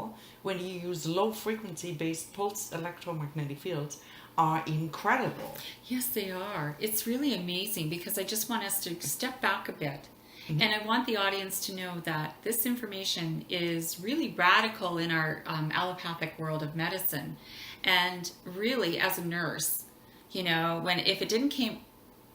incredible when you use low frequency based pulse electromagnetic fields are incredible. Yes, they are. It's really amazing because I just want us to step back a bit. And I want the audience to know that this information is really radical in our allopathic world of medicine. And really, as a nurse, if it didn't came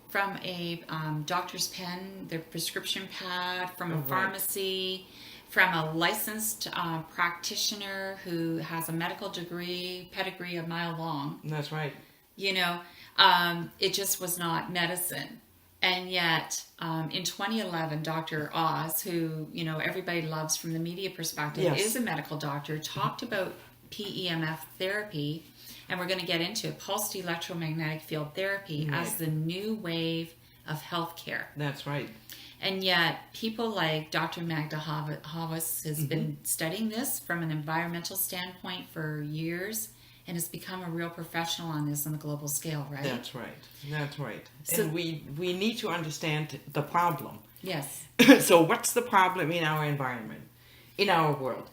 from a doctor's pen, their prescription pad, from a pharmacy, from a licensed practitioner who has a medical pedigree a mile long. That's right. It just was not medicine. And yet, in 2011, Dr. Oz, who, everybody loves from the media perspective, is a medical doctor, talked about PEMF therapy, and we're going to get into it, pulsed electromagnetic field therapy, as the new wave of healthcare. That's right. And yet, people like Dr. Magda Havas has been studying this from an environmental standpoint for years, and has become a real professional on this on the global scale, right? That's right. That's right. So, and we need to understand the problem. Yes. So what's the problem in our environment, in our world?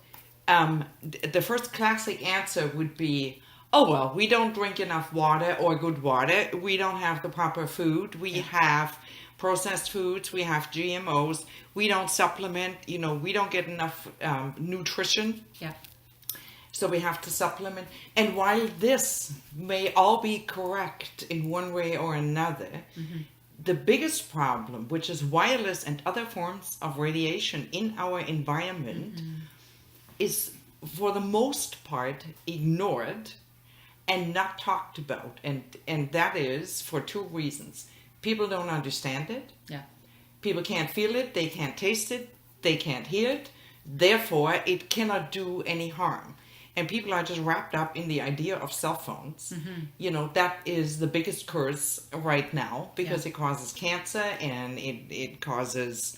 The first classic answer would be, oh, well, we don't drink enough water or good water. We don't have the proper food. We have processed foods. We have GMOs. We don't supplement. We don't get enough nutrition. Yeah. So we have to supplement. And while this may all be correct in one way or another, the biggest problem, which is wireless and other forms of radiation in our environment, is for the most part ignored and not talked about. And that is for two reasons. People don't understand it. Yeah. People can't feel it. They can't taste it. They can't hear it. Therefore, it cannot do any harm. And people are just wrapped up in the idea of cell phones. That is the biggest curse right now because it causes cancer and it causes,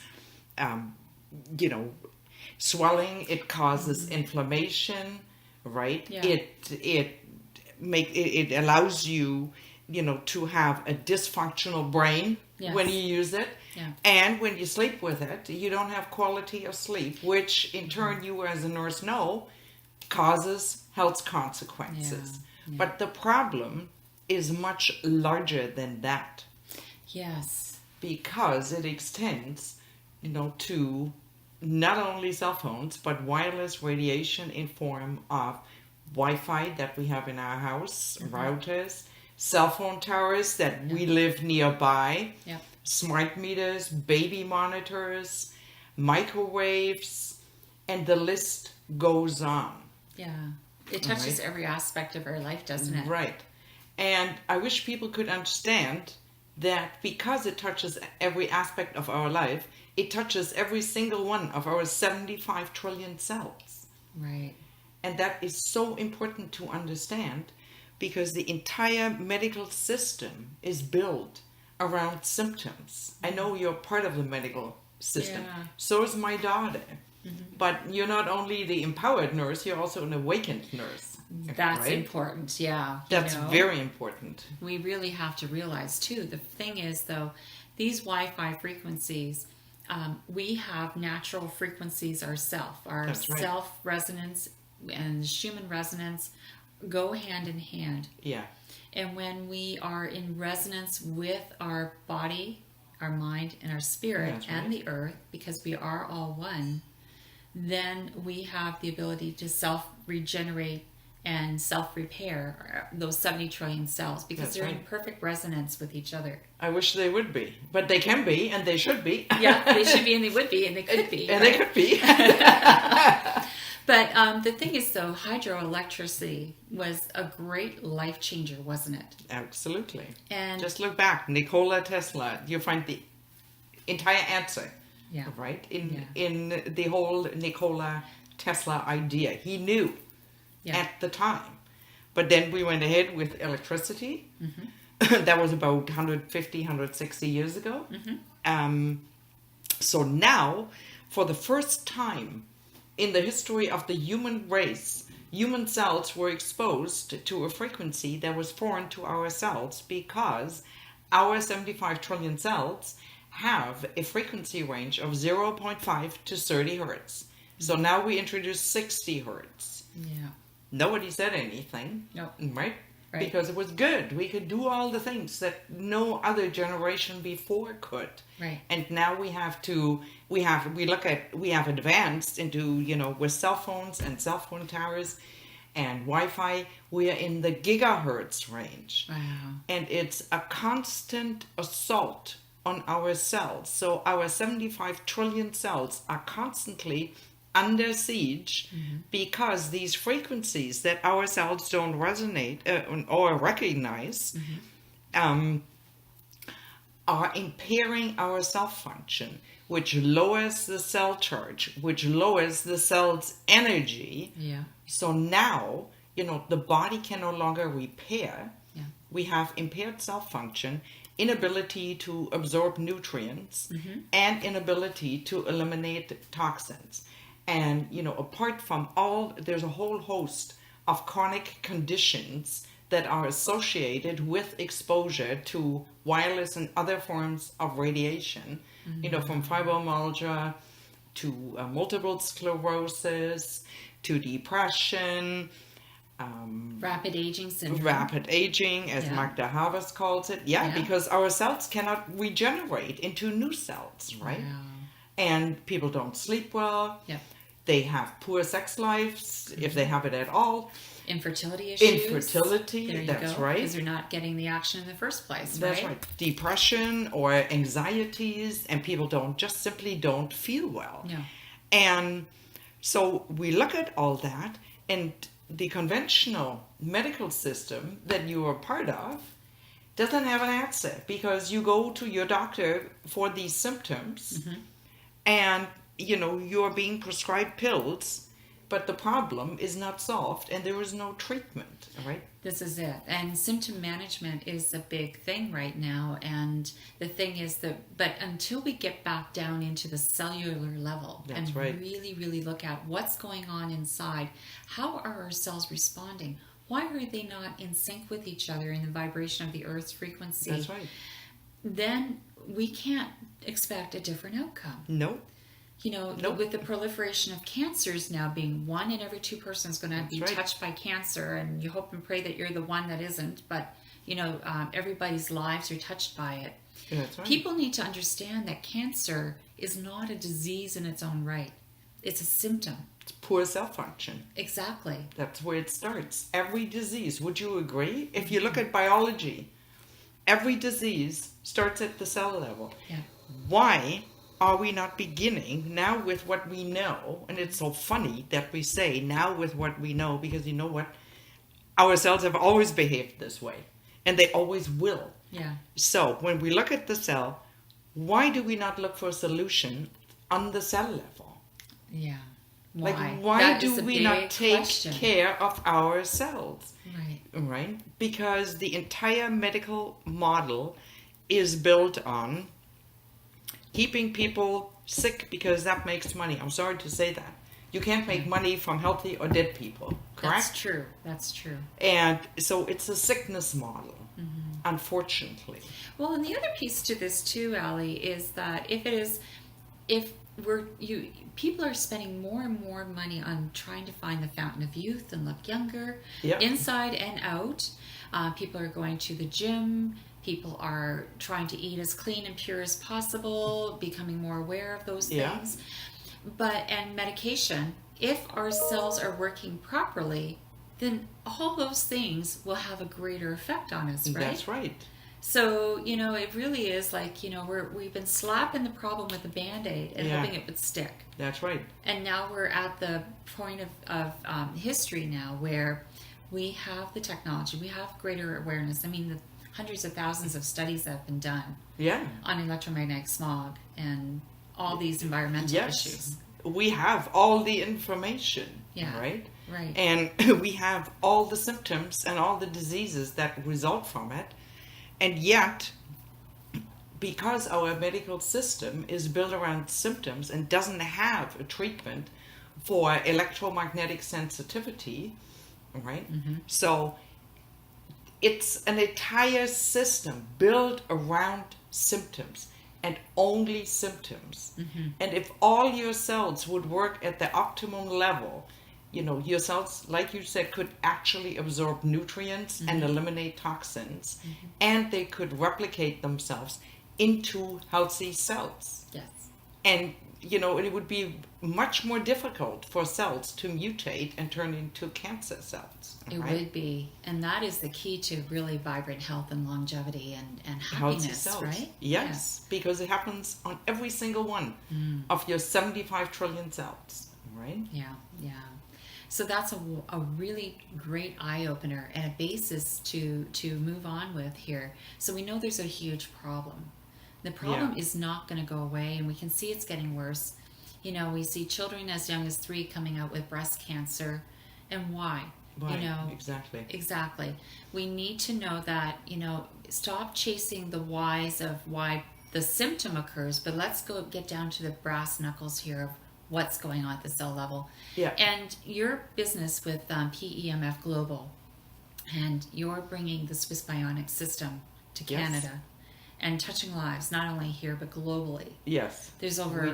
swelling. It causes inflammation, right? Yeah. It allows you, to have a dysfunctional brain when you use it. Yeah. And when you sleep with it, you don't have quality of sleep, which in turn you as a nurse know causes health consequences. Yeah. But the problem is much larger than that. Yes. Because it extends, to not only cell phones, but wireless radiation in form of Wi-Fi that we have in our house, routers, cell phone towers that we live nearby, smart meters, baby monitors, microwaves, and the list goes on. Yeah. It touches every aspect of our life, doesn't it? Right. And I wish people could understand that because it touches every aspect of our life, it touches every single one of our 75 trillion cells. Right. And that is so important to understand because the entire medical system is built around symptoms. I know you're part of the medical system. Yeah. So is my daughter. But you're not only the empowered nurse, you're also an awakened nurse. That's right? important, yeah. That's very important. We really have to realize, too, the thing is, though, these Wi-Fi frequencies, we have natural frequencies ourselves. Our self-resonance and Schumann resonance go hand in hand. Yeah. And when we are in resonance with our body, our mind, and our spirit, and the earth, because we are all one, then we have the ability to self-regenerate and self-repair those 70 trillion cells because they're in perfect resonance with each other. I wish they would be, but they can be and they should be. Yeah, they should be and they would be and they could be. And they could be. But the thing is, though, hydroelectricity was a great life changer, wasn't it? Absolutely. And just look back, Nikola Tesla, you find the entire answer. Yeah. Right? In the whole Nikola Tesla idea. He knew at the time. But then we went ahead with electricity. That was about 150, 160 years ago. So now, for the first time in the history of the human race, human cells were exposed to a frequency that was foreign to our cells because our 75 trillion cells have a frequency range of 0.5 to 30 hertz. So now we introduced 60 hertz. Yeah. Nobody said anything. No. Right? Right. Because it was good. We could do all the things that no other generation before could. Right. And now we have advanced into, with cell phones and cell phone towers and Wi-Fi, we are in the gigahertz range. Wow. And it's a constant assault on our cells. So our 75 trillion cells are constantly under siege because these frequencies that our cells don't resonate or recognize are impairing our cell function, which lowers the cell charge, which lowers the cell's energy. Yeah. So now, the body can no longer repair. Yeah. We have impaired cell function, inability to absorb nutrients, and inability to eliminate toxins. And, apart from there's a whole host of chronic conditions that are associated with exposure to wireless and other forms of radiation, from fibromyalgia to multiple sclerosis to depression, rapid aging syndrome. Rapid aging, as Magda Havas calls it. Yeah, because our cells cannot regenerate into new cells, right? Wow. And people don't sleep well. Yeah. They have poor sex lives, if they have it at all. Infertility issues. Infertility, there you that's go, right. Because they're not getting the action in the first place, That's right. Depression or anxieties, and people simply don't feel well. Yeah. And so we look at all that, and the conventional medical system that you are part of doesn't have an answer, because you go to your doctor for these symptoms and you're being prescribed pills, but the problem is not solved and there is no treatment, right? This is it. And symptom management is a big thing right now. And the thing is but until we get back down into the cellular level and really, really look at what's going on inside, how are our cells responding? Why are they not in sync with each other in the vibration of the Earth's frequency? That's right. Then we can't expect a different outcome. Nope. With the proliferation of cancers now being 1 in every 2 persons going to be touched by cancer, and you hope and pray that you're the one that isn't, but everybody's lives are touched by it. That's right. People need to understand that cancer is not a disease in its own right. It's a symptom. It's poor cell function. Exactly. That's where it starts. Every disease, would you agree? If you look at biology, every disease starts at the cell level. Yeah. Why are we not beginning now with what we know? And it's so funny that we say now with what we know, because you know what? Our cells have always behaved this way, and they always will. Yeah. So when we look at the cell, why do we not look for a solution on the cell level? Yeah. Why? Why do we not take care of our cells? Right. Right? Because the entire medical model is built on keeping people sick because that makes money. I'm sorry to say that. You can't make money from healthy or dead people, correct? That's true. And so it's a sickness model, unfortunately. Well, and the other piece to this too, Allie, is that people are spending more and more money on trying to find the fountain of youth and look younger, inside and out. People are going to the gym. People are trying to eat as clean and pure as possible, becoming more aware of those things. And medication, if our cells are working properly, then all those things will have a greater effect on us, right? That's right. So, it really is like, we've been slapping the problem with a Band-Aid and hoping it would stick. That's right. And now we're at the point of history now where we have the technology, we have greater awareness. I mean, the hundreds of thousands of studies that have been done on electromagnetic smog and all these environmental issues. We have all the information, right? Right. And we have all the symptoms and all the diseases that result from it. And yet, because our medical system is built around symptoms and doesn't have a treatment for electromagnetic sensitivity, right? So it's an entire system built around symptoms. and only symptoms. And if all your cells would work at the optimum level, your cells, like you said, could actually absorb nutrients and eliminate toxins, and they could replicate themselves into healthy cells. Yes. And, it would be much more difficult for cells to mutate and turn into cancer cells. It would be. And that is the key to really vibrant health and longevity and happiness, right? Yes, because it happens on every single one of your 75 trillion cells, right? Yeah. So that's a really great eye-opener and a basis to move on with here. So we know there's a huge problem. The problem is not going to go away, and we can see it's getting worse. We see children as young as 3 coming out with breast cancer. And why? Exactly. We need to know that, stop chasing the whys of why the symptom occurs, but let's get down to the brass knuckles here of what's going on at the cell level. Yeah. And your business with PEMF Global, and you're bringing the Swiss Bionic system to Canada and touching lives, not only here, but globally. Yes. There's over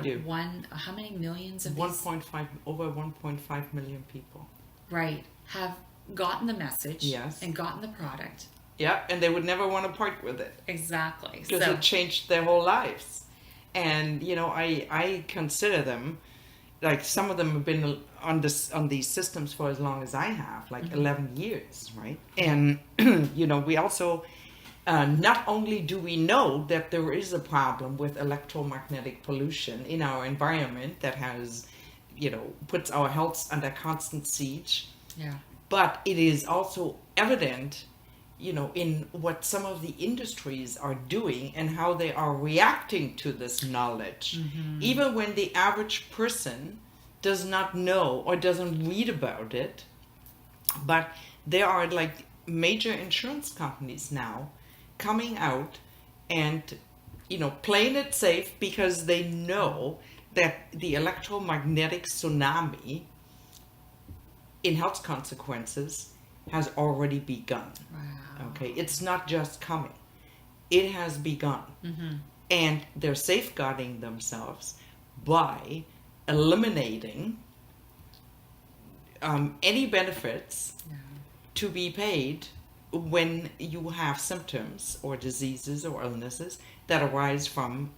how many millions of these? Over 1.5 million people. Right. Have gotten the message. Yes. And gotten the product. Yeah, and they would never want to part with it. Exactly. Because it changed their whole lives. And, I consider them, like some of them have been on these systems for as long as I have, like 11 years, right? And, we also, not only do we know that there is a problem with electromagnetic pollution in our environment that has, puts our health under constant siege, but it is also evident, in what some of the industries are doing and how they are reacting to this knowledge. Even when the average person does not know or doesn't read about it, but there are like major insurance companies now coming out and, playing it safe because they know that the electromagnetic tsunami in health consequences has already begun. Wow. Okay, it's not just coming. It has begun. And they're safeguarding themselves by eliminating any benefits to be paid when you have symptoms or diseases or illnesses that arise from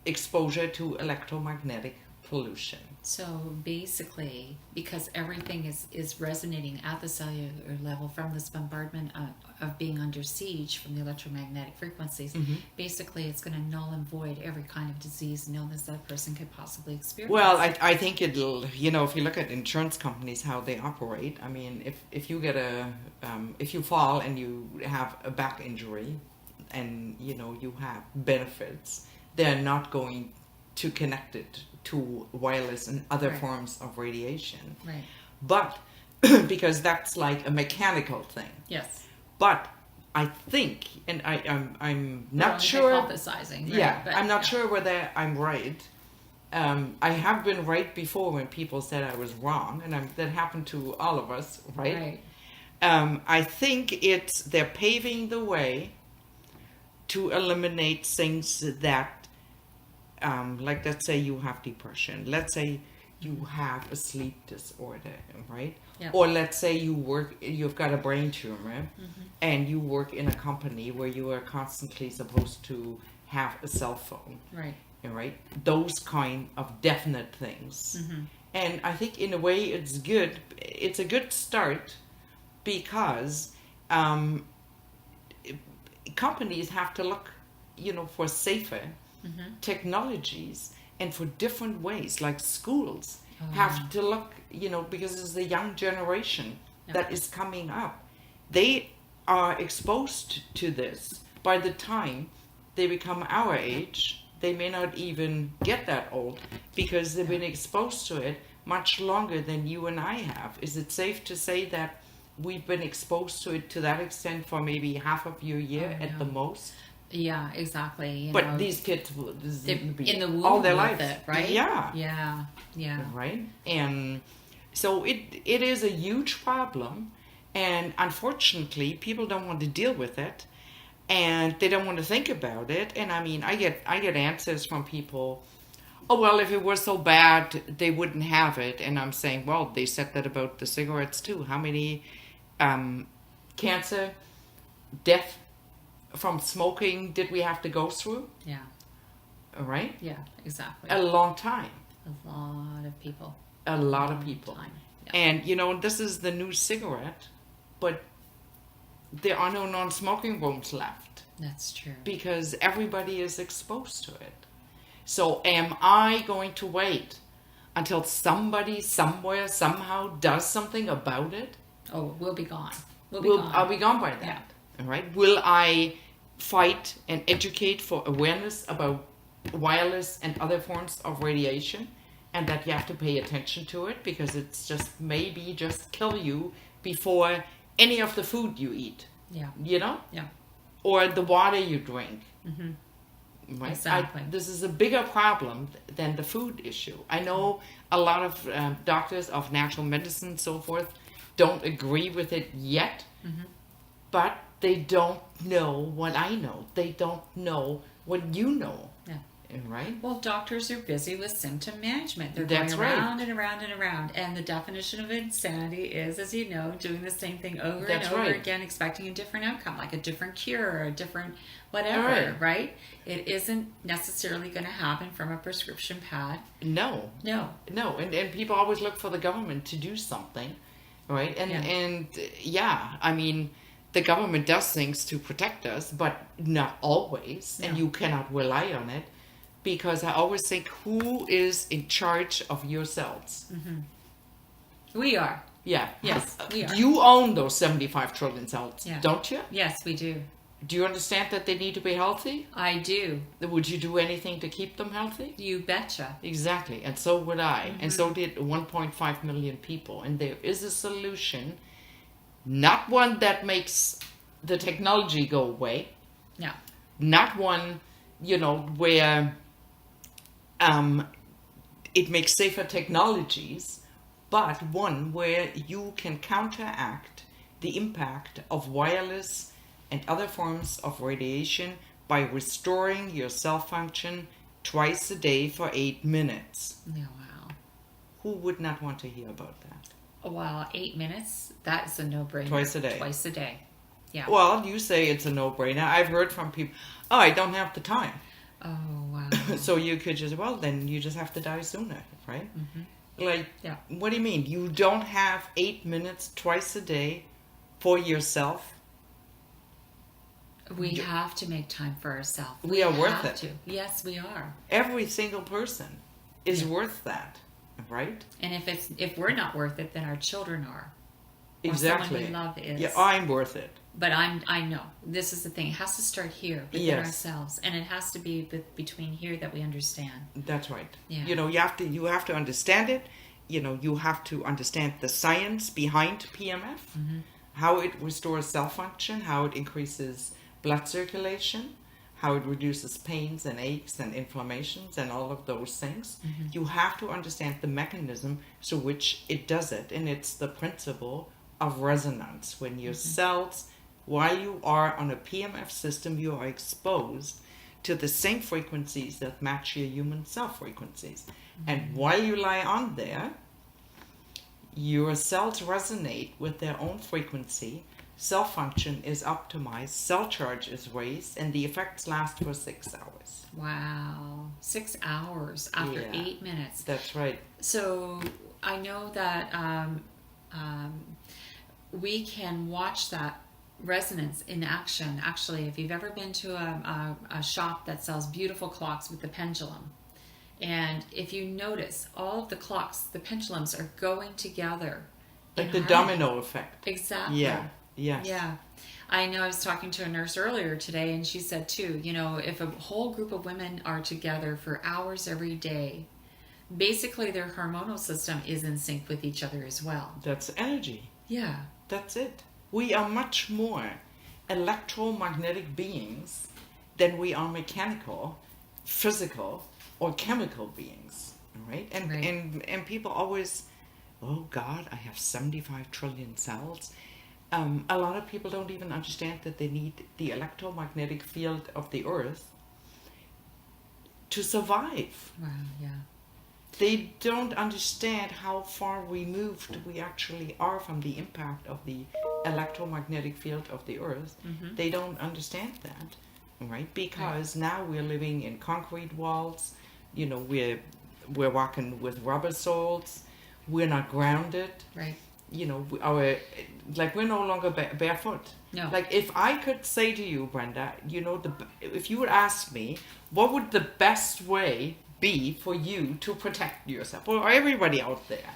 exposure to electromagnetic pollution. So basically, because everything is resonating at the cellular level from this bombardment of being under siege from the electromagnetic frequencies, basically it's going to null and void every kind of disease and illness that a person could possibly experience. Well, I think it'll, if you look at insurance companies, how they operate, I mean, if you get if you fall and you have a back injury and, you have benefits, they're not going to connect it to wireless and other forms of radiation. Right. But because that's like a mechanical thing. Yes. But I think, and I'm not sure. Hypothesizing. Right, but, I'm not sure whether I'm right. I have been right before when people said I was wrong, and that happened to all of us, right? I think they're paving the way to eliminate things that, like let's say you have depression, let's say you have a sleep disorder, right? Yep. Or let's say you've got a brain tumor and you work in a company where you are constantly supposed to have a cell phone, right? Those kind of definite things. And I think in a way it's good. It's a good start because companies have to look, for safer technologies and for different ways, like schools have to look, because it's the young generation that is coming up. They are exposed to this. By the time they become our age, they may not even get that old because they've been exposed to it much longer than you and I have. Is it safe to say that we've been exposed to it to that extent for maybe half of your year at the most? Yeah, exactly. But these kids will be in the womb all their lives, right? Yeah. Right, and so it is a huge problem, and unfortunately, people don't want to deal with it. and they don't want to think about it. And I mean, I get answers from people, oh, well, if it was so bad, they wouldn't have it. And I'm saying, well, they said that about the cigarettes too. How many cancer, death from smoking did we have to go through? Yeah. Right? Yeah, exactly. A long time. A lot of people. A lot of people. Yeah. And, you know, this is the new cigarette, but there are no non-smoking rooms left. That's true. Because everybody is exposed to it. So am I going to wait until somebody somewhere somehow does something about it? Oh, we'll be gone. We'll be gone. I'll be gone by that. Yeah. All right. Will I fight and educate for awareness about wireless and other forms of radiation, and that you have to pay attention to it because it's just maybe just kill you before any of the food you eat? Yeah. You know? Yeah. Or the water you drink. Mm-hmm. Right? Exactly. This is a bigger problem than the food issue. I know a lot of doctors of natural medicine and so forth don't agree with it yet, but they don't know what I know. They don't know what you know. Yeah. Right? Well, doctors are busy with symptom management. They're That's going around right. and around and around. And the definition of insanity is, as you know, doing the same thing over That's and over right. again, expecting a different outcome, like a different cure or a different whatever, Right. right? It isn't necessarily going to happen from a prescription pad. No. No. No. And people always look for the government to do something. Right? And I mean, the government does things to protect us, but not always. And you cannot rely on it. Because I always think, who is in charge of your cells? We are. Yeah. Yes, we are. You own those 75 trillion cells, Yeah. don't you? Yes, we do. Do you understand that they need to be healthy? I do. Would you do anything to keep them healthy? You betcha. Exactly. And so would I. And so did 1.5 million people. And there is a solution, not one that makes the technology go away, No. not one, where it makes safer technologies, but one where you can counteract the impact of wireless and other forms of radiation by restoring your cell function twice a day for 8 minutes. Yeah, wow. Who would not want to hear about that? Wow, 8 minutes? That's a no-brainer. Twice a day. Twice a day. Yeah. Well, you say it's a no-brainer. I've heard from people, oh, I don't have the time. Oh, wow. So you could just, well, then you just have to die sooner, right? Like, Yeah. what do you mean? You don't have 8 minutes twice a day for yourself? We have to make time for ourselves. We are worth have it. to. Yes, we are. Every single person is worth that, right? And if we're not worth it, then our children are. Or Exactly. someone we love is. Yeah, I'm worth it. But I know this is the thing. It has to start here within Yes. ourselves, and it has to be between here that we understand. That's right. Yeah. You have to understand it. You have to understand the science behind PMF, how it restores cell function, how it increases blood circulation, how it reduces pains and aches and inflammations and all of those things. You have to understand the mechanism through which it does it, and it's the principle of resonance. When your cells, while you are on a PMF system, you are exposed to the same frequencies that match your human cell frequencies. And while you lie on there, your cells resonate with their own frequency, cell function is optimized, cell charge is raised, and the effects last for 6 hours. Wow. 6 hours after Yeah. 8 minutes. That's right. So I know that we can watch that resonance in action. Actually, if you've ever been to a shop that sells beautiful clocks with the pendulum, and if you notice, all of the clocks, the pendulums are going together. Like in the harmony. domino effect. Exactly. Yeah. Yes. Yeah. I know I was talking to a nurse earlier today, and she said too, if a whole group of women are together for hours every day, basically their hormonal system is in sync with each other as well. That's energy. Yeah. That's it. We are much more electromagnetic beings than we are mechanical, physical, or chemical beings. Right? And people always, oh God, I have 75 trillion cells. A lot of people don't even understand that they need the electromagnetic field of the earth to survive. Wow, yeah. They don't understand how far removed we actually are from the impact of the electromagnetic field of the earth. They don't understand that, right? Because now we're living in concrete walls. You know, we're walking with rubber soles. We're not grounded. Right. You know, we're no longer barefoot. No. Like, if I could say to you, Brenda, you know, if you would ask me, what would the best way be for you to protect yourself or everybody out there?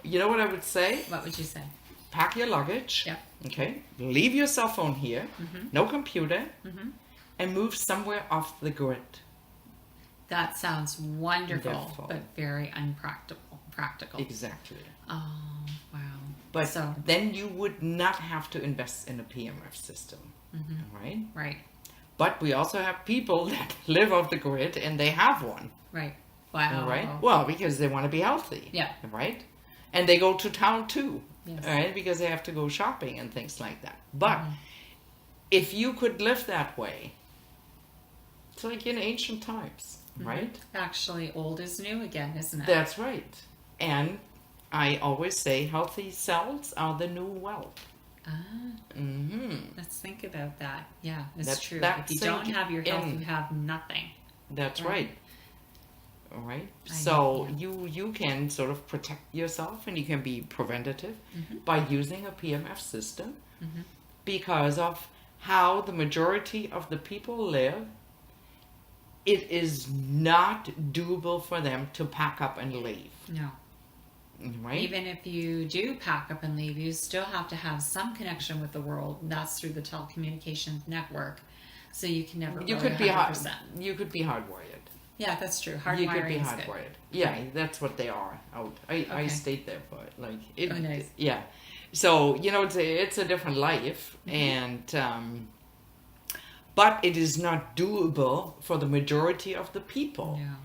You know what I would say? What would you say? Pack your luggage. Yeah. Okay. Leave your cell phone here. No computer. And move somewhere off the grid. That sounds wonderful, but very practical. Exactly. Oh, wow. But then you would not have to invest in a PMF system, right? Right. But we also have people that live off the grid and they have one. Right. Wow. Right? Well, because they want to be healthy. Yeah. Right? And they go to town too. Yes. Right? Because they have to go shopping and things like that. But if you could live that way, it's like in ancient times, right? Actually, old is new again, isn't it? That's right. And I always say healthy cells are the new wealth. Let's think about that. Yeah, it's true. If you don't have your health, you have nothing. That's right. All right. So you can sort of protect yourself and you can be preventative by using a PMF system because of how the majority of the people live. It is not doable for them to pack up and leave. No. Right? Even if you do pack up and leave, you still have to have some connection with the world. And that's through the telecommunications network. So you can never you really could be 100%. You could be hardwired. Yeah, that's true. Hardwiring You could be is hardwired. good. Yeah, that's what they are. I stayed there for it. Like it. Oh, nice. Yeah. So you know it's a different life and. But it is not doable for the majority of the people. Yeah.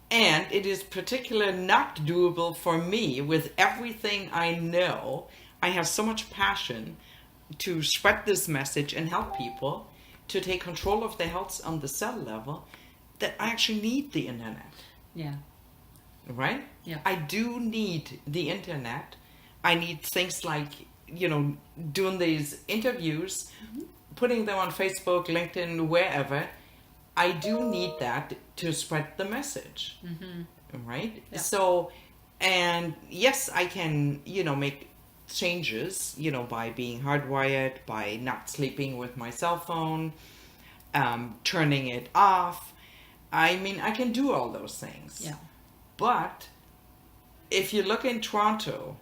And it is particularly not doable for me with everything I know. I have so much passion to spread this message and help people to take control of their health on the cell level that I actually need the internet. Yeah. Right? Yeah. I do need the internet. I need things like, you know, doing these interviews, putting them on Facebook, LinkedIn, wherever. I do need that to spread the message, right? Yeah. So, and yes, I can, you know, make changes, you know, by being hardwired, by not sleeping with my cell phone, turning it off. I mean, I can do all those things. Yeah. But if you look in Toronto,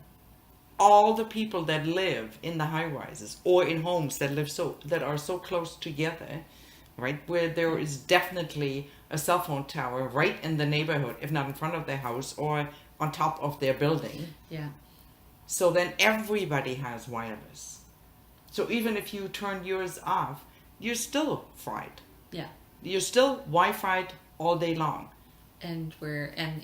all the people that live in the high rises or in homes that are so close together, right, where there is definitely a cell phone tower right in the neighborhood, if not in front of their house or on top of their building. Yeah. So then everybody has wireless. So even if you turn yours off, you're still fried. Yeah. You're still Wi-Fi'd all day long. And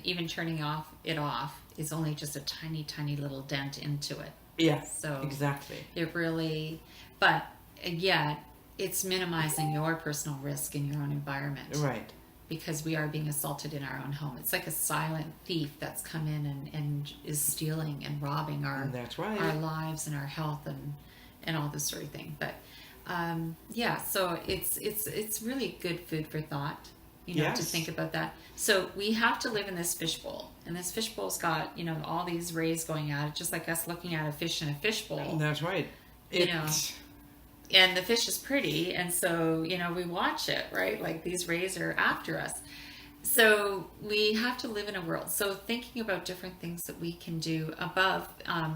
even turning it off is only just a tiny, tiny little dent into it. Yeah. So exactly. It really, but yet it's minimizing your personal risk in your own environment. Right. Because we are being assaulted in our own home. It's like a silent thief that's come in and is stealing and robbing our That's right. our lives and our health and all this sort of thing. But so it's really good food for thought, you know, to think about that. So we have to live in this fishbowl, and this fishbowl's got, you know, all these rays going at it, just like us looking at a fish in a fishbowl. That's right. You know. And the fish is pretty, and so, you know, we watch it, right? Like these rays are after us. So we have to live in a world. So thinking about different things that we can do above,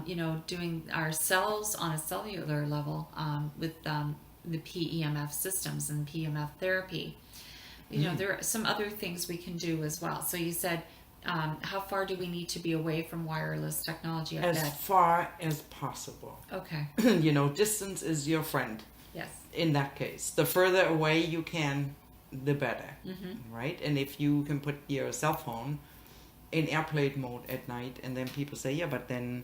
you know, doing our cells on a cellular level with the PEMF systems and PEMF therapy. You know, there are some other things we can do as well. So you said, how far do we need to be away from wireless technology? As far as possible. Okay. You know, distance is your friend. Yes. In that case, the further away you can, the better, right? And if you can put your cell phone in airplane mode at night, and then people say, yeah, but then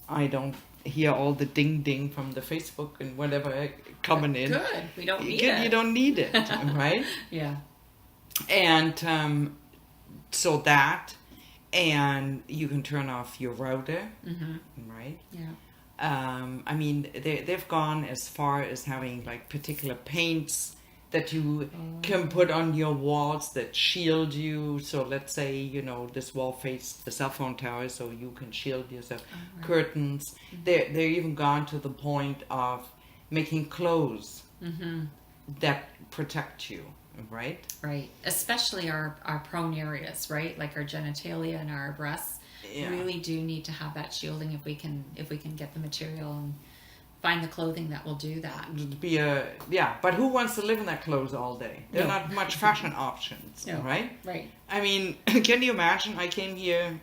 I don't hear all the ding ding from the Facebook and whatever coming in. Good. We don't need it. You don't need it, right? Yeah. And so that, and you can turn off your router, right? Yeah. I mean, they've gone as far as having like particular paints that you can put on your walls that shield you. So let's say, you know, this wall faces the cell phone tower, so you can shield yourself. Right. Curtains. They're even gone to the point of making clothes that protect you, right? Right. Especially our prone areas, right? Like our genitalia and our breasts. Yeah. Really do need to have that shielding if we can get the material and find the clothing that will do that. But who wants to live in that clothes all day? There are not much fashion options, right? Right. I mean, can you imagine? I came here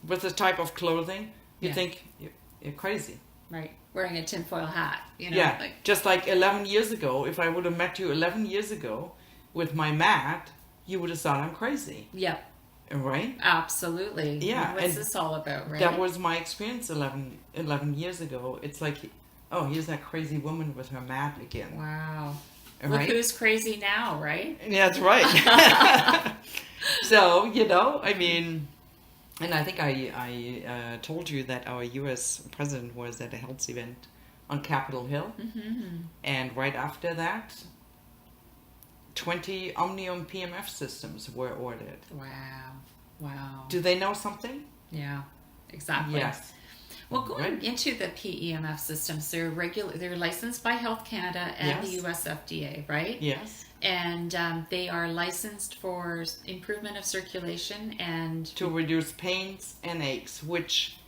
with this type of clothing. You think you're crazy, right? Wearing a tinfoil hat, you know. Yeah, just like 11 years ago. If I would have met you 11 years ago with my mat, you would have thought I'm crazy. Yep. Right? Absolutely. Yeah. What's this all about, right? That was my experience 11 years ago. It's like, oh, here's that crazy woman with her mat again. Wow. Right? Look who's crazy now, right? Yeah, that's right. So, you know, I mean, and I think I told you that our U.S. president was at a health event on Capitol Hill. And right after that, 20 Omnium PEMF systems were ordered. Wow. Do they know something? Yeah, exactly. Yes. Well, going into the PEMF systems, they're licensed by Health Canada and the US FDA, right? Yes. And they are licensed for improvement of circulation and to reduce pains and aches, which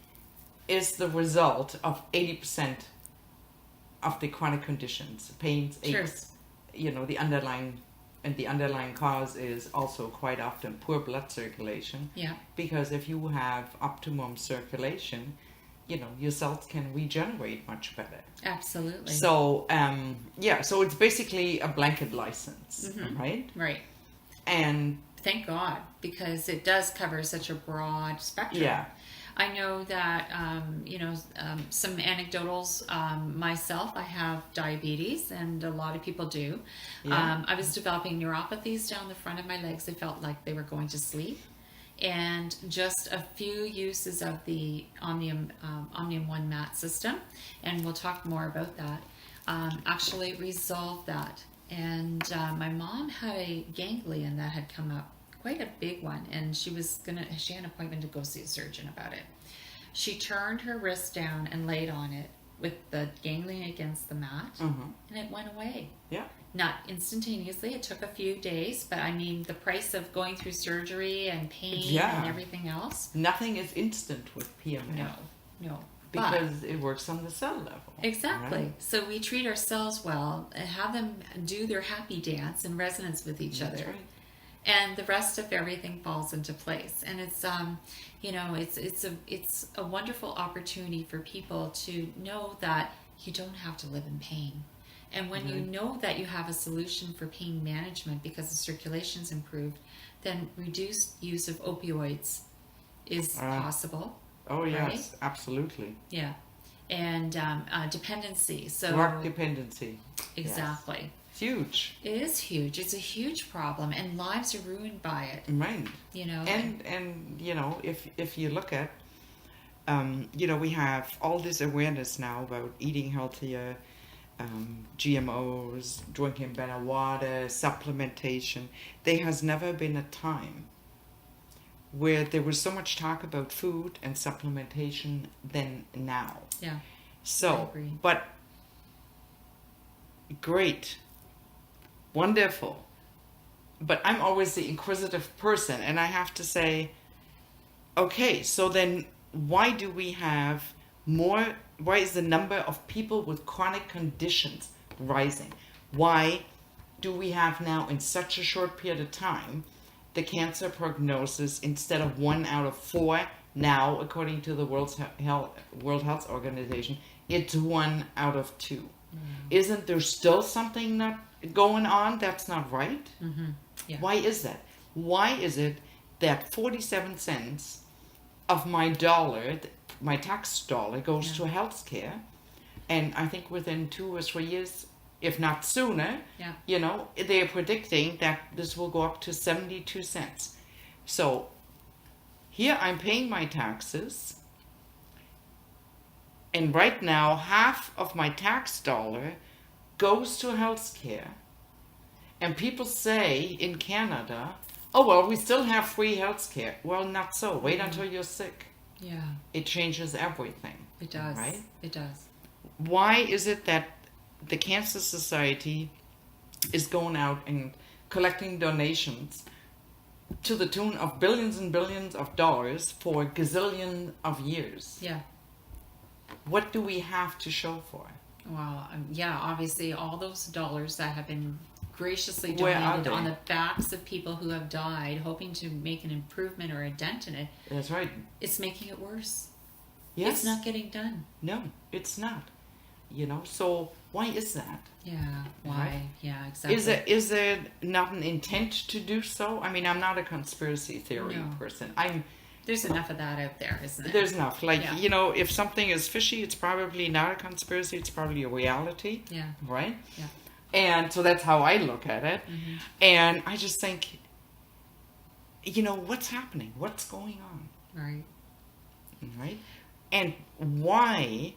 is the result of 80% of the chronic conditions, pains, aches. You know, the underlying cause is also quite often poor blood circulation. Yeah. Because if you have optimum circulation, you know, your cells can regenerate much better. Absolutely. So, so it's basically a blanket license, right? Right. And thank God, because it does cover such a broad spectrum. Yeah. I know that, some anecdotals, myself, I have diabetes, and a lot of people do. Yeah. I was developing neuropathies down the front of my legs. I felt like they were going to sleep. And just a few uses of the Omnium 1 mat system, and we'll talk more about that, actually resolved that. And my mom had a ganglion that had come up, quite a big one, and she had an appointment to go see a surgeon about it. She turned her wrist down and laid on it with the ganglion against the mat, and it went away. Yeah. Not instantaneously, it took a few days, but I mean, the price of going through surgery and pain and everything else. Nothing is instant with PMF. No. Because it works on the cell level. Exactly. Right? So we treat our cells well and have them do their happy dance in resonance with each other. Right. And the rest of everything falls into place. And it's, it's a wonderful opportunity for people to know that you don't have to live in pain. And when you know that you have a solution for pain management because the circulation's improved, then reduced use of opioids is possible. Oh, yes, right? Absolutely. Yeah. And dependency. So Drug dependency. Exactly. Yes. It's huge. It is huge. It's a huge problem, and lives are ruined by it. Right. You know. And you know, if you look at, we have all this awareness now about eating healthier, GMOs, drinking better water, supplementation. There has never been a time where there was so much talk about food and supplementation than now. Yeah. So, I agree. But great, wonderful. But I'm always the inquisitive person, and I have to say, okay, so then why do we have more? Why is the number of people with chronic conditions rising? Why do we have now, in such a short period of time, the cancer prognosis, instead of 1 out of 4, now, according to the World Health Organization, it's 1 out of 2. Isn't there still something not going on that's not right? Yeah. Why is that? Why is it that 47 cents of my dollar my tax dollar goes to healthcare, and I think within 2 or 3 years, if not sooner, you know, they are predicting that this will go up to 72 cents. So here I'm paying my taxes, and right now half of my tax dollar goes to healthcare. And people say in Canada, oh, well, we still have free healthcare. Well, not so. Wait until you're sick. Yeah. It changes everything. It does. Right? It does. Why is it that the Cancer Society is going out and collecting donations to the tune of billions and billions of dollars for a gazillion of years? Yeah. What do we have to show for it? Well, obviously all those dollars that have been graciously Where are donated they? on the backs of people who have died, hoping to make an improvement or a dent in it. That's right. It's making it worse. Yes. It's not getting done. No, it's not. You know, so why is that? Yeah, why? Right? Yeah, exactly. Is there not an intent to do so? I mean, I'm not a conspiracy theory person. There's enough of that out there, isn't it? There's enough. Like, you know, if something is fishy, it's probably not a conspiracy. It's probably a reality. Yeah. Right? Yeah. And so that's how I look at it. Mm-hmm. And I just think, you know, what's happening? What's going on? Right. Right? And why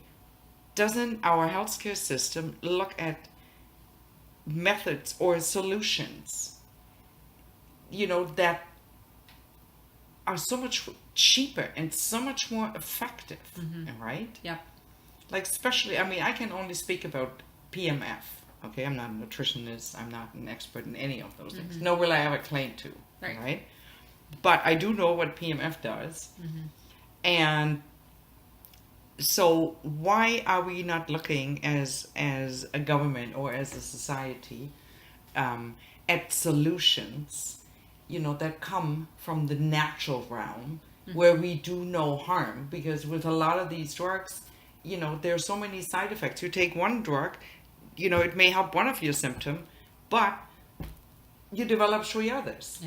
doesn't our healthcare system look at methods or solutions, you know, that are so much cheaper and so much more effective, right? Yeah. Like, especially, I mean, I can only speak about PEMF, okay? I'm not a nutritionist. I'm not an expert in any of those things. Nor will I ever claim to, right? But I do know what PEMF does. And so why are we not looking as a government or as a society at solutions, you know, that come from the natural realm where we do no harm? Because with a lot of these drugs, you know, there are so many side effects. You take one drug, you know, it may help one of your symptoms, but you develop 3 others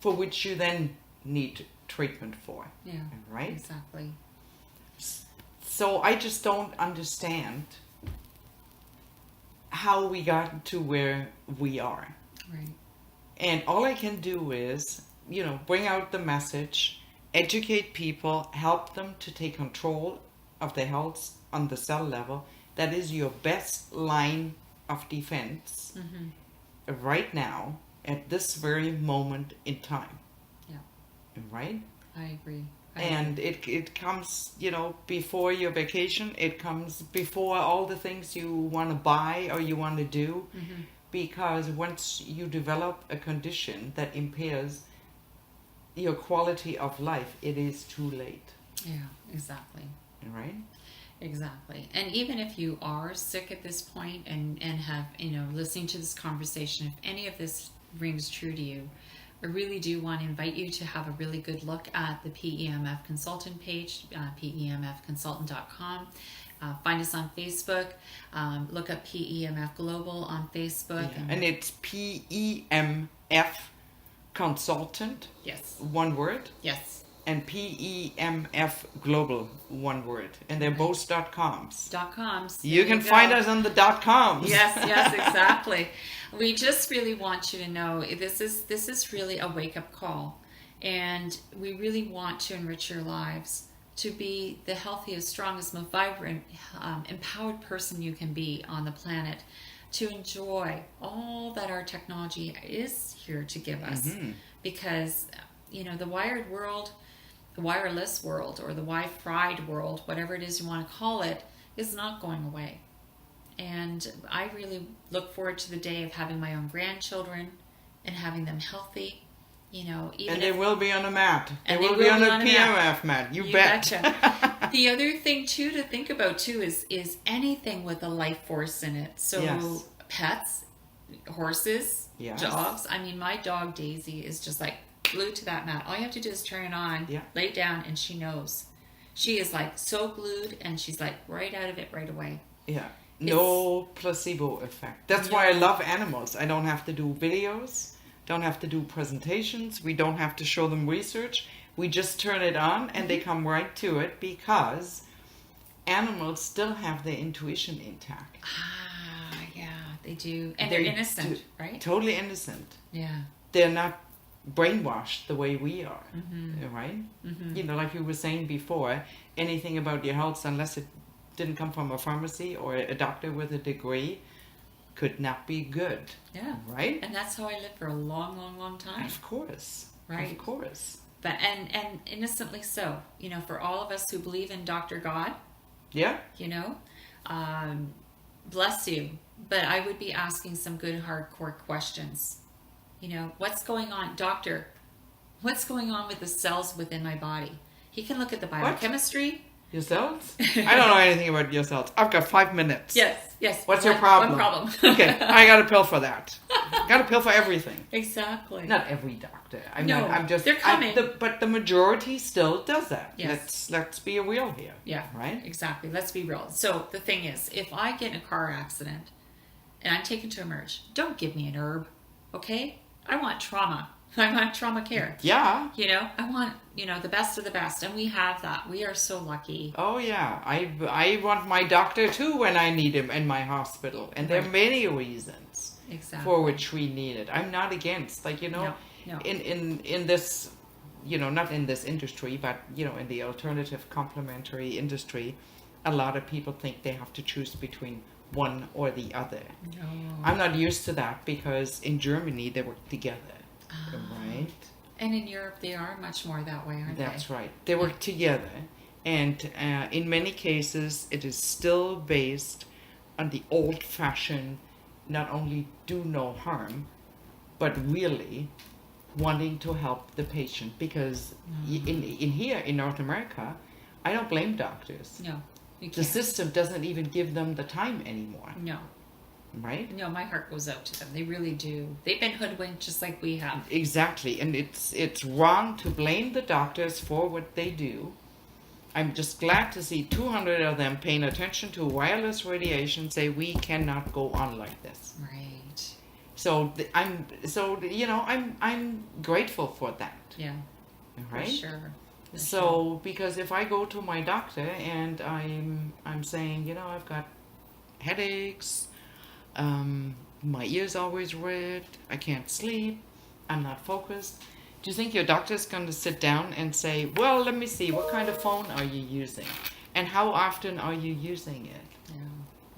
for which you then need treatment for. Yeah. Right? Exactly. So I just don't understand how we got to where we are. Right. And all I can do is, you know, bring out the message, educate people, help them to take control of their health on the cell level. That is your best line of defense right now at this very moment in time. Yeah. Right? I agree. And it comes, you know, before your vacation. It comes before all the things you want to buy or you want to do. Because once you develop a condition that impairs your quality of life, it is too late. Yeah, exactly. Right? Exactly. And even if you are sick at this point and have, you know, listening to this conversation, if any of this rings true to you, I really do want to invite you to have a really good look at the PEMF consultant page, PEMFconsultant.com. Find us on Facebook. Look up PEMF Global on Facebook. Yeah. And it's PEMF Consultant. Yes. One word. Yes. And PEMF Global, one word. And they're both .coms. .coms. You can find us on the .coms. Yes, exactly. We just really want you to know this is really a wake-up call. And we really want to enrich your lives to be the healthiest, strongest, most vibrant, empowered person you can be on the planet, to enjoy all that our technology is here to give us. Because, you know, the wired world, the wireless world, or the Wi-Fi world, whatever it is you want to call it, is not going away. And I really look forward to the day of having my own grandchildren and having them healthy, you know. Even and they will be on a mat. They will be on a PEMF mat. You bet. Betcha. The other thing, too, to think about, too, is anything with a life force in it. So pets, horses, dogs. I mean, my dog, Daisy, is just like glued to that mat. All you have to do is turn it on, lay down, and she knows. She is like so glued, and she's like right out of it right away. Yeah. No placebo effect. That's why I love animals. I don't have to do videos, don't have to do presentations. We don't have to show them research. We just turn it on and they come right to it because animals still have their intuition intact. Yeah, they do. And they're innocent, right? Totally innocent. Yeah. They're not brainwashed the way we are, right? Like you were saying before, anything about your health, unless it didn't come from a pharmacy or a doctor with a degree, could not be good. Yeah. Right? And that's how I lived for a long, long, long time. Of course. Right. Of course. But and innocently so. For all of us who believe in Dr. God. Yeah. Bless you. But I would be asking some good hardcore questions. What's going on, doctor? What's going on with the cells within my body? He can look at the biochemistry. Your cells? I don't know anything about your cells. I've got 5 minutes. Yes. What's your problem? One problem. Okay, I got a pill for that. Got a pill for everything. Exactly. Not every doctor. I'm just. They're coming. But the majority still does that. Yes. Let's be real here. Yeah. Right? Exactly. Let's be real. So the thing is, if I get in a car accident and I'm taken to emerge, don't give me an herb. Okay? I want trauma. I want trauma care. Yeah. I want, the best of the best. And we have that. We are so lucky. Oh, yeah. I want my doctor, too, when I need him in my hospital. And there are many reasons for which we need it. I'm not against, No. in this, not in this industry, but, in the alternative complementary industry, a lot of people think they have to choose between one or the other. No. I'm not used to that because in Germany they work together. Right? And in Europe, they are much more that way, aren't they? That's right. They work together. And in many cases, it is still based on the old-fashioned, not only do no harm, but really wanting to help the patient. Because in here, in North America, I don't blame doctors. No, you can't. The system doesn't even give them the time anymore. No. Right? No, my heart goes out to them. They really do. They've been hoodwinked just like we have. Exactly. And it's wrong to blame the doctors for what they do. I'm just glad to see 200 of them paying attention to wireless radiation say we cannot go on like this. Right. So I'm grateful for that. Yeah. Right? For sure. So because if I go to my doctor and I'm saying, I've got headaches, my ear's always red, I can't sleep, I'm not focused. Do you think your doctor's going to sit down and say, well, let me see, what kind of phone are you using? And how often are you using it?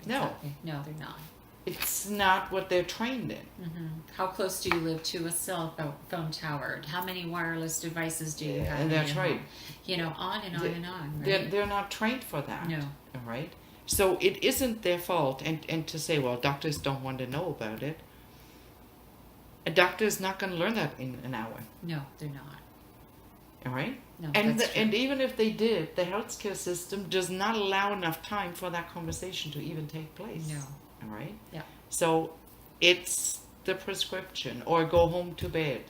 No. Exactly. No, they're not. It's not what they're trained in. Mm-hmm. How close do you live to a cell phone tower? How many wireless devices do you have? And that's right. Home? On and on and on. Right? They're not trained for that. No. All right? So it isn't their fault. And to say, well, doctors don't want to know about it. A doctor is not going to learn that in an hour. No, they're not. All right? No, and even if they did, the healthcare system does not allow enough time for that conversation to even take place. No. All right? Yeah. So it's the prescription or go home to bed.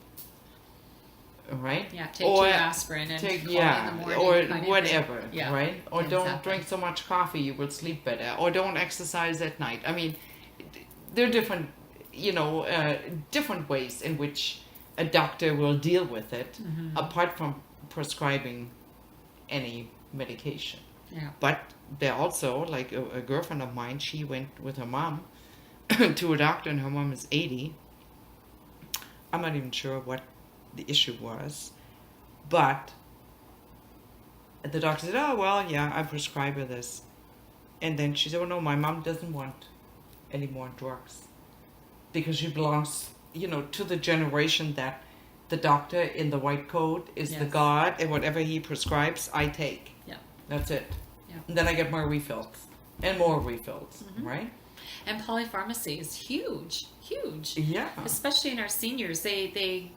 All right? Yeah, take 2 aspirin and call in the morning. Or kind of whatever, thing. Yeah. right? Or don't exactly. drink so much coffee, you will sleep better. Or don't exercise at night. I mean, there are different, different ways in which a doctor will deal with it, apart from prescribing any medication. Yeah. But there also, like a girlfriend of mine, she went with her mom to a doctor, and her mom is 80. I'm not even sure what the issue was, but the doctor said, oh, well, yeah, I prescribe her this. And then she said, oh, no, my mom doesn't want any more drugs because she belongs, to the generation that the doctor in the white coat is the god, and whatever he prescribes, I take. Yeah. That's it. Yeah. And then I get more refills and more refills, right? And polypharmacy is huge. Yeah. Especially in our seniors, they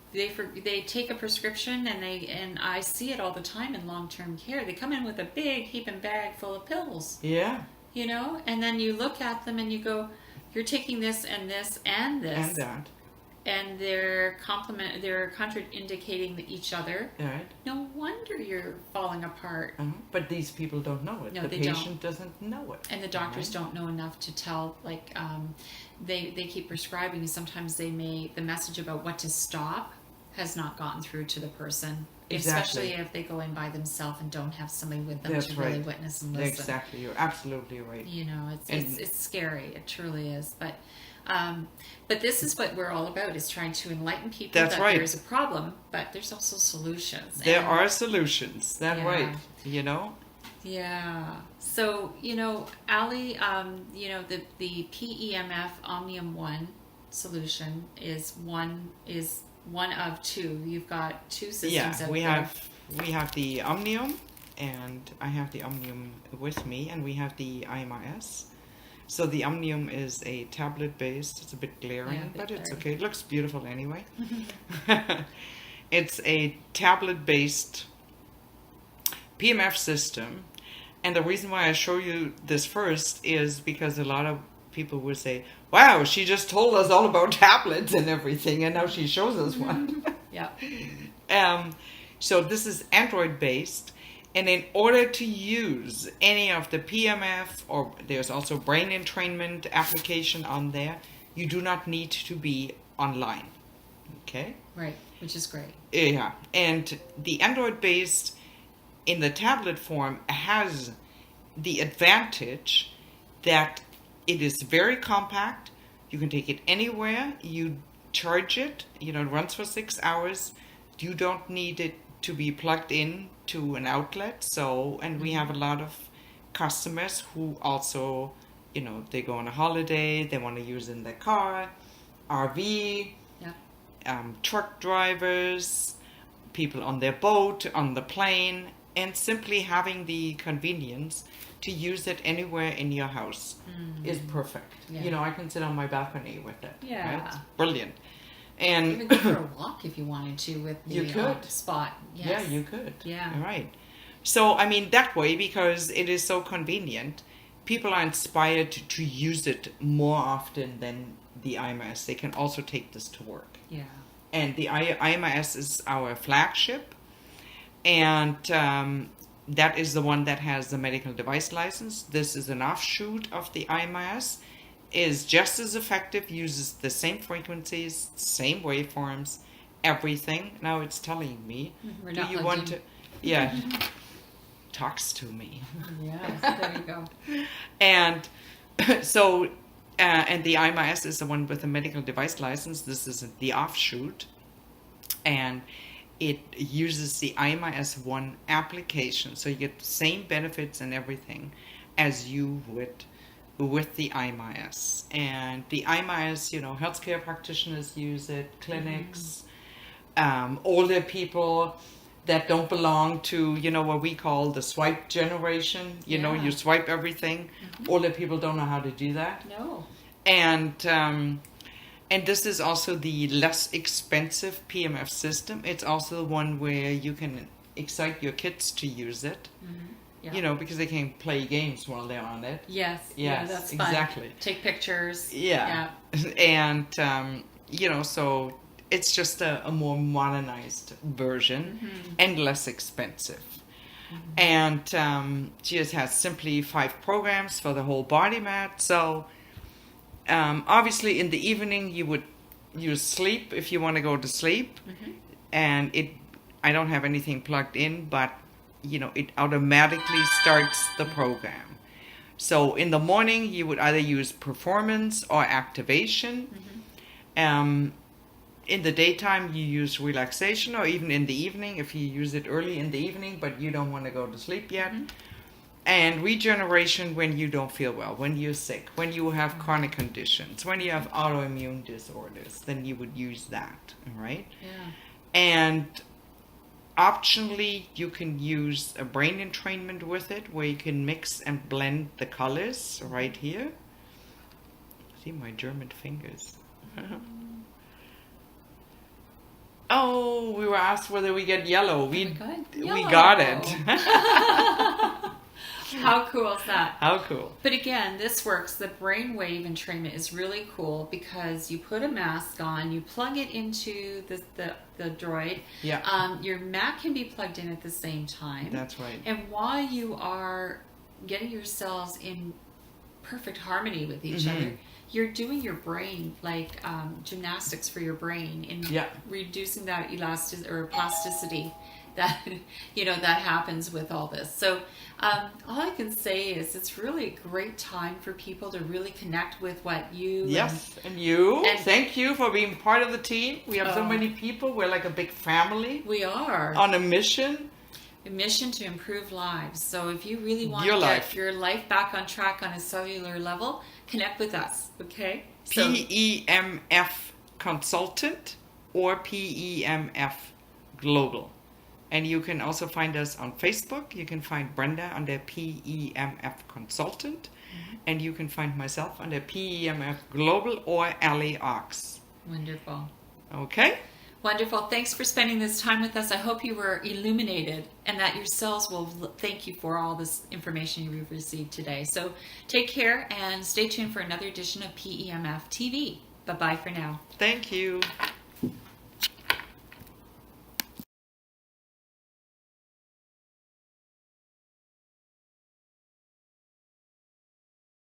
take a prescription and I see it all the time in long-term care. They come in with a big heaping bag full of pills. Yeah. And then you look at them and you go, you're taking this and this and this. And that. And they're contraindicating each other. Right. No wonder you're falling apart. But these people don't know it. No, the they patient doesn't know it. And the doctors don't know enough to tell. They keep prescribing. Sometimes the message about what to stop has not gotten through to the person. Exactly. Especially if they go in by themselves and don't have somebody with them That's to right. really witness and listen. Exactly. You're absolutely right. You know, it's scary. It truly is. But this is what we're all about, is trying to enlighten people That's that right. there's a problem, but there's also solutions. There are solutions. That's Yeah. right. You know? Yeah. So, you know, Allie, you know, the PEMF Omnium 1 solution is one of two. You've got two systems out there. We have the Omnium, and I have the Omnium with me, and we have the IMRS. So the Omnium is a tablet based. It's a bit glaring, but it's okay. It looks beautiful anyway. It's a tablet based PEMF system. And the reason why I show you this first is because a lot of people would say, wow, she just told us all about tablets and everything, and now she shows us one. Yeah. So this is Android based, and in order to use any of the PEMF, or there's also brain entrainment application on there, you do not need to be online. Okay? Right, which is great. Yeah, and the Android based in the tablet form has the advantage that it is very compact. You can take it anywhere. You charge it. You know, it runs for 6 hours. You don't need it to be plugged in to an outlet. So, and we have a lot of customers who also, you know, they go on a holiday. They want to use it in their car, RV, truck drivers, people on their boat, on the plane, and simply having the convenience to use it anywhere in your house is perfect. Yeah. You know, I can sit on my balcony with it. Yeah. Right? It's brilliant. And even go for a walk if you wanted to with the you could. spot. Yes. Yeah, you could. Yeah. Right. So, I mean, that way, because it is so convenient, people are inspired to use it more often than the IMS. They can also take this to work. Yeah. And the IMS is our flagship. And that is the one that has the medical device license. This is an offshoot of the IMS. Is just as effective, uses the same frequencies, same waveforms, everything. Now it's telling me, We're do not you plugged want in. to, yeah, talks to me. Yes, there you go. And so, and the IMS is the one with the medical device license. This is the offshoot. And it uses the IMS 1 application. So you get the same benefits and everything as you would with the IMIS. And the IMIS, you know, healthcare practitioners use it, clinics, older people that don't belong to, you know, what we call the swipe generation. You know, you swipe everything. Older people don't know how to do that. No. And this is also the less expensive PEMF system. It's also the one where you can excite your kids to use it. Yeah. You know, because they can play games while they're on it. Yes. Yeah, that's fun. Exactly. Take pictures. Yeah. And, you know, so it's just a more modernized version and less expensive. And she just has simply 5 programs for the whole body mat. So obviously in the evening you would use sleep if you want to go to sleep. And I don't have anything plugged in, but you know, it automatically starts the program. So in the morning, you would either use performance or activation. In the daytime, you use relaxation, or even in the evening, if you use it early in the evening, but you don't want to go to sleep yet. And regeneration when you don't feel well, when you're sick, when you have chronic conditions, when you have autoimmune disorders, then you would use that, all right? Yeah. And optionally, you can use a brain entrainment with it, where you can mix and blend the colors right here. See my German fingers. Oh, we were asked whether we get yellow. We got it. How cool is that? How cool. But again, this works. The brainwave entrainment is really cool because you put a mask on, you plug it into the droid. Yeah. Your Mac can be plugged in at the same time. That's right. And while you are getting your cells in perfect harmony with each other, you're doing your brain like gymnastics for your brain in reducing that plasticity that that happens with all this. So all I can say is it's really a great time for people to really connect with what you and thank you for being part of the team. We have so many people. We're like a big family. We are on a mission to improve lives. So if you really want to get your life back on track on a cellular level, connect with us, okay? PEMF Consultant or PEMF Global. And you can also find us on Facebook. You can find Brenda under PEMF Consultant. And you can find myself under PEMF Global or Allie Ochs. Wonderful. Okay? Wonderful. Thanks for spending this time with us. I hope you were illuminated and that your cells will thank you for all this information you've received today. So take care and stay tuned for another edition of PEMF TV. Bye-bye for now. Thank you.